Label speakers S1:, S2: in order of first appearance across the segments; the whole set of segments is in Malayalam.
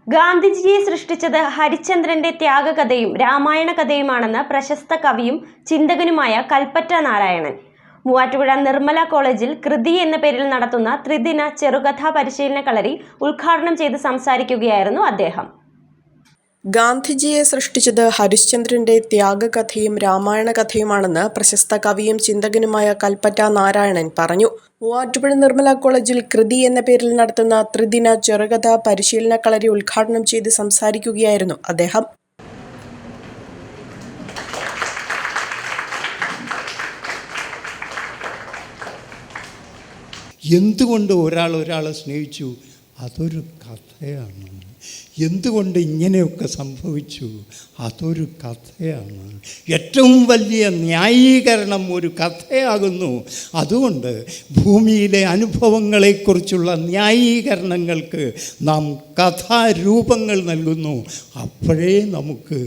S1: ഗാന്ധിജിയെ സൃഷ്ടിച്ചത് ഹരിശ്ചന്ദ്രന്റെ ത്യാഗകഥയും രാമായണ കഥയുമാണെന്ന് പ്രശസ്ത കവിയും ചിന്തകനുമായ കൽപ്പറ്റ നാരായണൻ മൂവാറ്റുപുഴ നിർമ്മല കോളേജിൽ കൃതി എന്ന പേരിൽ നടത്തുന്ന ത്രിദിന ചെറുകഥാ പരിശീലന കളരി ഉദ്ഘാടനം ചെയ്ത് സംസാരിക്കുകയായിരുന്നു അദ്ദേഹം.
S2: ഗാന്ധിജിയെ സൃഷ്ടിച്ചത് ഹരിശ്ചന്ദ്രന്റെ ത്യാഗകഥയും രാമായണ കഥയുമാണെന്ന് പ്രശസ്ത കവിയും ചിന്തകനുമായ കൽപ്പറ്റ നാരായണൻ പറഞ്ഞു. മൂവാറ്റുപുഴ നിർമ്മല കോളേജിൽ കൃതി എന്ന പേരിൽ നടത്തുന്ന ത്രിദിന ചെറുകഥാ പരിശീലന കളരി ഉദ്ഘാടനം ചെയ്ത് സംസാരിക്കുകയായിരുന്നു അദ്ദേഹം.
S3: എന്തുകൊണ്ട് ഒരാളെ സ്നേഹിച്ചു? അതൊരു കഥയാണ്. എന്തുകൊണ്ട് ഇങ്ങനെയൊക്കെ സംഭവിച്ചു? അതൊരു കഥയാണ്. ഏറ്റവും വലിയ ന്യായീകരണം ഒരു കഥയാകുന്നു. അതുകൊണ്ട് ഭൂമിയിലെ അനുഭവങ്ങളെക്കുറിച്ചുള്ള ന്യായീകരണങ്ങൾക്ക് നാം കഥാരൂപങ്ങൾ നൽകുന്നു. അപ്പോഴേ നമുക്ക്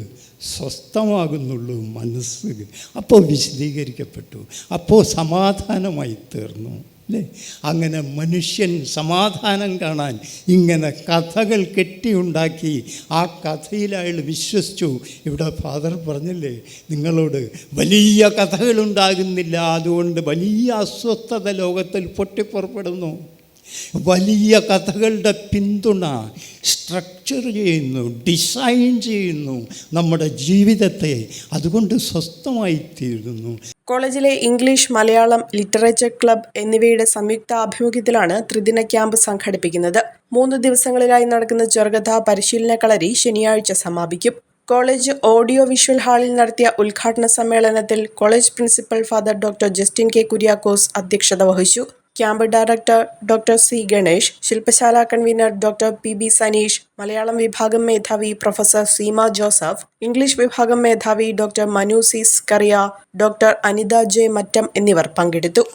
S3: സ്വസ്ഥമാകുന്നുള്ളൂ മനസ്സ്. അപ്പോൾ വിശദീകരിക്കപ്പെട്ടു, അപ്പോൾ സമാധാനമായി തീർന്നു അല്ലേ? അങ്ങനെ മനുഷ്യൻ സമാധാനം കാണാൻ ഇങ്ങനെ കഥകൾ കെട്ടിയുണ്ടാക്കി ആ കഥയിൽ അയാൾ വിശ്വസിച്ചു. ഇവിടെ ഫാദർ പറഞ്ഞില്ലേ, നിങ്ങളോട് വലിയ കഥകളുണ്ടാകുന്നില്ല, അതുകൊണ്ട് വലിയ അസ്വസ്ഥത ലോകത്തിൽ പൊട്ടിപ്പുറപ്പെടുന്നു. വലിയ കഥകളുടെ പിന്തുണ സ്ട്രക്ചർ ചെയ്യുന്നു, ഡിസൈൻ ചെയ്യുന്നു നമ്മുടെ ജീവിതത്തെ. അതുകൊണ്ട് സ്വസ്ഥമായിത്തീരുന്നു.
S2: കോളേജിലെ ഇംഗ്ലീഷ്, മലയാളം ലിറ്ററേച്ചർ ക്ലബ് എന്നിവയുടെ സംയുക്ത ആഭിമുഖ്യത്തിലാണ് ത്രിദിന ക്യാമ്പ് സംഘടിപ്പിക്കുന്നത്. 3 ദിവസങ്ങളിലായി നടക്കുന്ന ചെറുകഥാ പരിശീലന കളരി ശനിയാഴ്ച സമാപിക്കും. കോളേജ് ഓഡിയോ വിഷ്വൽ ഹാളിൽ നടത്തിയ ഉദ്ഘാടന സമ്മേളനത്തിൽ college principal father doctor Justin K Kuriakose അധ്യക്ഷത വഹിച്ചു. Camp director doctor C Ganesh, ശില്പശാല convener doctor P Saneesh, Malayalam വിഭാഗം മേധാവി പ്രൊഫസർ സീമ ജോസഫ്, ഇംഗ്ലീഷ് വിഭാഗം മേധാവി doctor Manu C Scaria, doctor Anitha J Mattam എന്നിവർ പങ്കെടുത്തു.